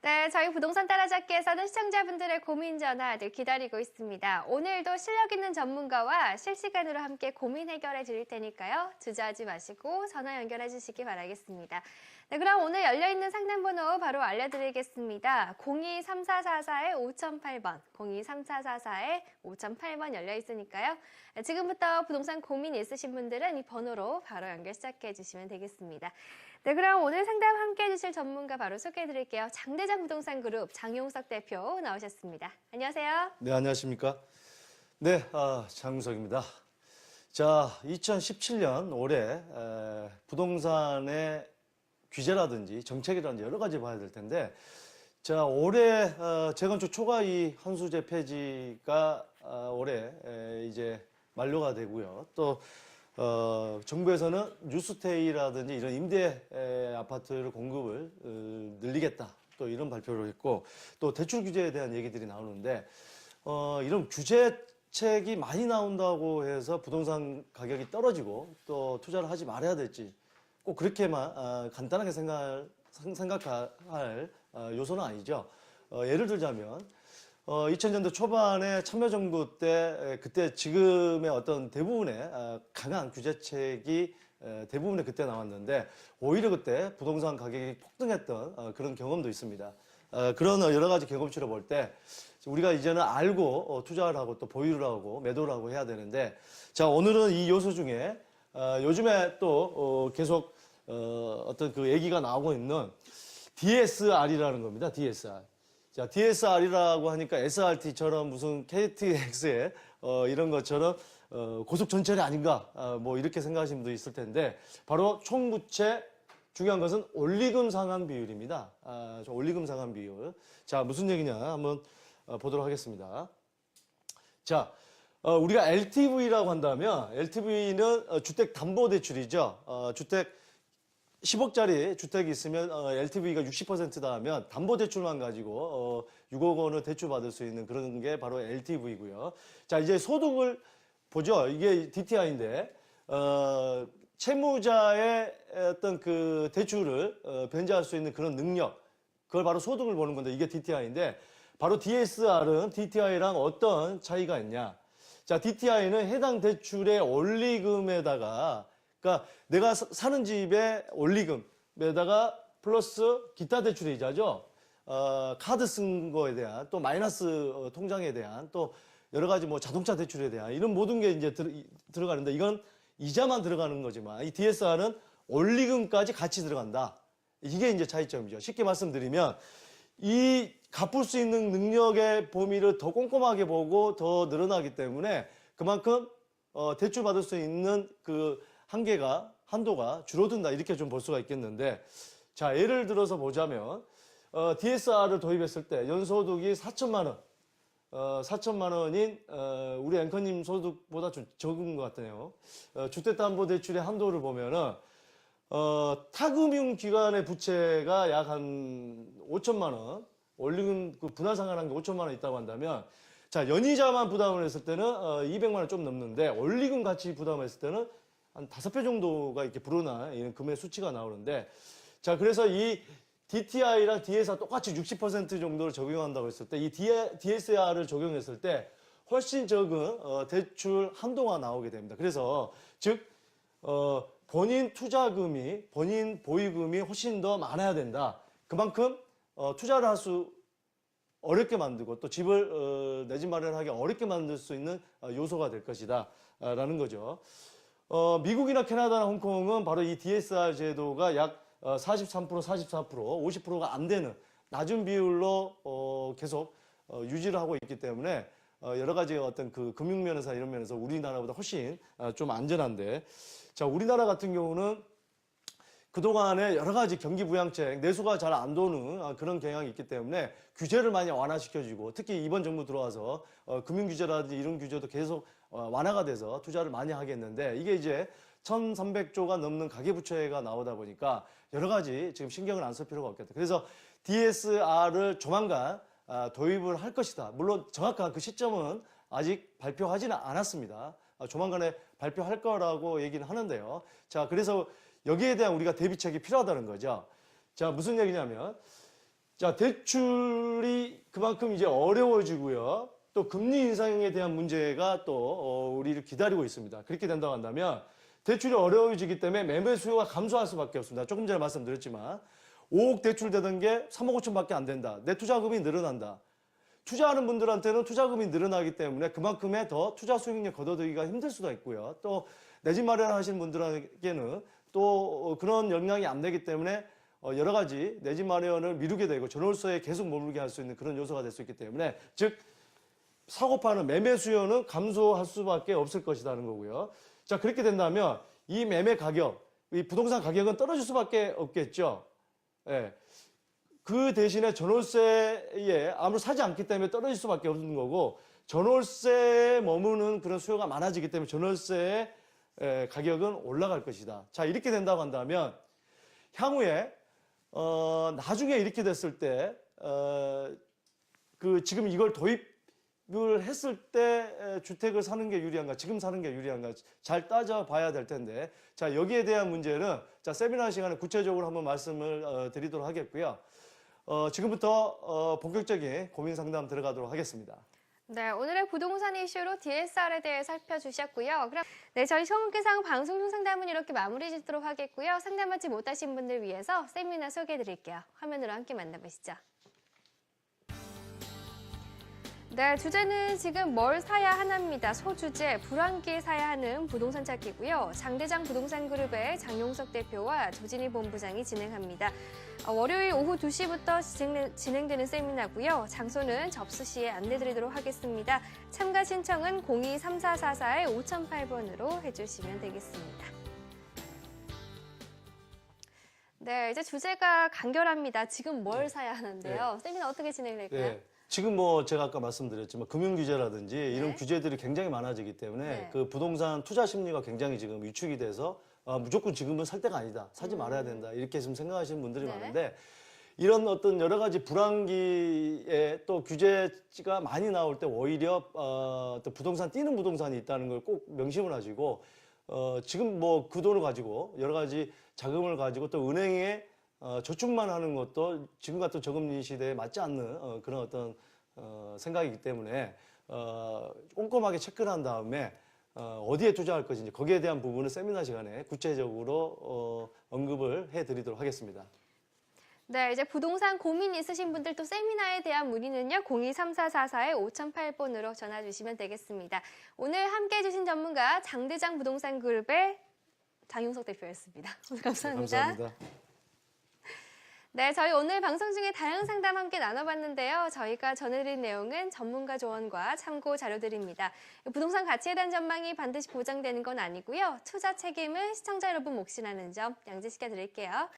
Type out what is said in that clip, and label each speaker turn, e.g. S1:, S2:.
S1: 네, 저희 부동산 따라잡기에서는 시청자분들의 고민 전화들 기다리고 있습니다. 오늘도 실력 있는 전문가와 실시간으로 함께 고민 해결해 드릴 테니까요. 주저하지 마시고 전화 연결해 주시기 바라겠습니다. 네, 그럼 오늘 열려있는 상담번호 바로 알려드리겠습니다. 023444-5008번, 023444-5008번 열려있으니까요. 네, 지금부터 부동산 고민 있으신 분들은 이 번호로 바로 연결 시작해 주시면 되겠습니다. 네, 그럼 오늘 상담 함께 해주실 전문가 바로 소개해드릴게요. 장대장 부동산 그룹 장용석 대표 나오셨습니다. 안녕하세요.
S2: 네, 안녕하십니까. 네, 장용석입니다. 자, 2017년 올해 부동산의 규제라든지 정책이라든지 여러 가지 봐야 될 텐데, 자, 올해 재건축 초과이익 환수제 폐지가 올해 이제 만료가 되고요. 또 정부에서는 뉴스테이라든지 이런 임대 아파트를 공급을 늘리겠다. 또 이런 발표를 했고, 또 대출 규제에 대한 얘기들이 나오는데, 이런 규제책이 많이 나온다고 해서 부동산 가격이 떨어지고 또 투자를 하지 말아야 될지 꼭 그렇게만 간단하게 생각할 요소는 아니죠. 예를 들자면 2000년대 초반에 참여정부 때 그때 지금의 어떤 대부분의 강한 규제책이 대부분의 그때 나왔는데 오히려 그때 부동산 가격이 폭등했던 그런 경험도 있습니다. 그런 여러 가지 경험치를 볼 때 우리가 이제는 알고 투자를 하고 또 보유를 하고 매도를 하고 해야 되는데, 자, 오늘은 이 요소 중에 요즘에 또 계속 어떤 그 얘기가 나오고 있는 DSR이라는 겁니다. DSR. 자, DSR이라고 하니까 SRT처럼 무슨 KTX에 이런 것처럼 고속 전철이 아닌가 뭐 이렇게 생각하시는 분도 있을 텐데, 바로 총부채, 중요한 것은 올리금 상환 비율입니다. 올리금 상환 비율. 자, 무슨 얘기냐 한번 보도록 하겠습니다. 자, 우리가 LTV라고 한다면 LTV는 주택담보대출이죠. 주택 10억짜리 주택이 있으면 LTV가 60%다 하면 담보대출만 가지고 6억 원을 대출받을 수 있는 그런 게 바로 LTV고요. 자, 이제 소득을 보죠. 이게 DTI인데 채무자의 어떤 그 대출을 변제할 수 있는 그런 능력, 그걸 바로 소득을 보는 건데 이게 DTI인데, 바로 DSR은 DTI랑 어떤 차이가 있냐. 자, DTI는 해당 대출의 원리금에다가, 그러니까 내가 사는 집의 원리금에다가 플러스 기타 대출의 이자죠. 카드 쓴 거에 대한, 또 마이너스 통장에 대한, 또 여러 가지 뭐 자동차 대출에 대한 이런 모든 게 이제 들어가는데, 이건 이자만 들어가는 거지만 이 DSR은 원리금까지 같이 들어간다. 이게 이제 차이점이죠. 쉽게 말씀드리면 이 갚을 수 있는 능력의 범위를 더 꼼꼼하게 보고 더 늘어나기 때문에 그만큼 대출 받을 수 있는 그 한도가 줄어든다, 이렇게 좀 볼 수가 있겠는데, 자, 예를 들어서 보자면 DSR을 도입했을 때 연소득이 4천만 원, 4천만 원인 우리 앵커님 소득보다 좀 적은 것 같네요. 주택담보대출의 한도를 보면은 타금융기관의 부채가 약 한 5천만 원, 원리금 그 분할상환한 게 5천만 원 있다고 한다면, 자, 연이자만 부담을 했을 때는 200만 원 좀 넘는데, 원리금 같이 부담을 했을 때는 한 5배 정도가 이렇게 불어나 이런 금액 수치가 나오는데, 자, 그래서 이 DTI랑 DSR 똑같이 60% 정도를 적용한다고 했을 때, 이 DSR을 적용했을 때 훨씬 적은 대출 한도가 나오게 됩니다. 그래서 즉 본인 투자금이, 본인 보유금이 훨씬 더 많아야 된다. 그만큼 투자를 할 수 어렵게 만들고 또 집을 내 집 마련하기 어렵게 만들 수 있는 요소가 될 것이다 라는 거죠. 미국이나 캐나다나 홍콩은 바로 이 DSR 제도가 약 43%, 44%, 50%가 안 되는 낮은 비율로 계속 유지를 하고 있기 때문에 여러 가지 어떤 그 금융 면에서 이런 면에서 우리나라보다 훨씬 좀 안전한데, 자, 우리나라 같은 경우는 그동안에 여러 가지 경기부양책, 내수가 잘 안 도는 그런 경향이 있기 때문에 규제를 많이 완화시켜주고, 특히 이번 정부 들어와서 금융규제라든지 이런 규제도 계속 완화가 돼서 투자를 많이 하겠는데, 이게 이제 1,300조가 넘는 가계부채가 나오다 보니까 여러 가지 지금 신경을 안 쓸 필요가 없겠다. 그래서 DSR을 조만간 도입을 할 것이다. 물론 정확한 그 시점은 아직 발표하지는 않았습니다. 조만간에 발표할 거라고 얘기는 하는데요. 자, 그래서 여기에 대한 우리가 대비책이 필요하다는 거죠. 자, 무슨 얘기냐면, 자, 대출이 그만큼 이제 어려워지고요. 또 금리 인상에 대한 문제가 또 우리를 기다리고 있습니다. 그렇게 된다고 한다면 대출이 어려워지기 때문에 매매 수요가 감소할 수밖에 없습니다. 조금 전에 말씀드렸지만 5억 대출되던 게 3억 5천밖에 안 된다. 내 투자금이 늘어난다. 투자하는 분들한테는 투자금이 늘어나기 때문에 그만큼의 더 투자 수익률 거둬들이기가 힘들 수도 있고요. 또 내 집 마련하시는 분들에게는 또 그런 영향이 안 되기 때문에 여러 가지 내 집 마련을 미루게 되고 전월세에 계속 머물게 할 수 있는 그런 요소가 될 수 있기 때문에 즉 사고 파는 매매 수요는 감소할 수밖에 없을 것이라는 거고요. 자, 그렇게 된다면 이 매매 가격, 이 부동산 가격은 떨어질 수밖에 없겠죠. 예. 그 대신에 전월세에 아무도 사지 않기 때문에 떨어질 수밖에 없는 거고 전월세에 머무는 그런 수요가 많아지기 때문에 전월세의 가격은 올라갈 것이다. 자, 이렇게 된다고 한다면 향후에 나중에 이렇게 됐을 때 지금 이걸 도입을 했을 때 주택을 사는 게 유리한가, 지금 사는 게 유리한가 잘 따져봐야 될 텐데, 자, 여기에 대한 문제는 자, 세미나 시간에 구체적으로 한번 말씀을 드리도록 하겠고요. 지금부터 본격적인 고민 상담 들어가도록 하겠습니다.
S1: 네, 오늘의 부동산 이슈로 DSR에 대해 살펴주셨고요. 그럼 네, 저희 청원기상 방송 중 상담은 이렇게 마무리 짓도록 하겠고요. 상담받지 못하신 분들 위해서 세미나 소개해드릴게요. 화면으로 함께 만나보시죠. 네, 주제는 지금 뭘 사야 하나입니다. 소주제, 불황기에 사야 하는 부동산 찾기고요. 장대장 부동산 그룹의 장용석 대표와 조진희 본부장이 진행합니다. 월요일 오후 2시부터 진행되는 세미나고요. 장소는 접수시에 안내드리도록 하겠습니다. 참가 신청은 023444-5008번으로 해주시면 되겠습니다. 네, 이제 주제가 간결합니다. 지금 뭘 사야 하는데요. 세미나 어떻게 진행될까요?
S2: 네. 지금 제가 아까 말씀드렸지만 금융규제라든지 이런 규제들이 굉장히 많아지기 때문에 그 부동산 투자 심리가 굉장히 지금 위축이 돼서 무조건 지금은 살 때가 아니다. 사지 말아야 된다. 이렇게 지금 생각하시는 분들이 많은데 이런 어떤 여러 가지 불황기에 또 규제가 많이 나올 때 오히려 또 부동산 뛰는 부동산이 있다는 걸 꼭 명심을 하시고 지금 뭐 그 돈을 가지고 여러 가지 자금을 가지고 또 은행에 저축만 하는 것도 지금 같은 저금리 시대에 맞지 않는 그런 어떤 생각이기 때문에 꼼꼼하게 체크를 한 다음에 어디에 투자할 것인지 거기에 대한 부분은 세미나 시간에 구체적으로 언급을 해드리도록 하겠습니다.
S1: 네, 이제 부동산 고민 있으신 분들 또 세미나에 대한 문의는요. 023444-5008번으로 전화 주시면 되겠습니다. 오늘 함께해 주신 전문가 장대장 부동산 그룹의 장용석 대표였습니다. 오늘 감사합니다.
S2: 네, 감사합니다.
S1: 네, 저희 오늘 방송 중에 다양한 상담 함께 나눠봤는데요. 저희가 전해드린 내용은 전문가 조언과 참고 자료들입니다. 부동산 가치에 대한 전망이 반드시 보장되는 건 아니고요. 투자 책임은 시청자 여러분 몫이라는 점 양지시켜 드릴게요.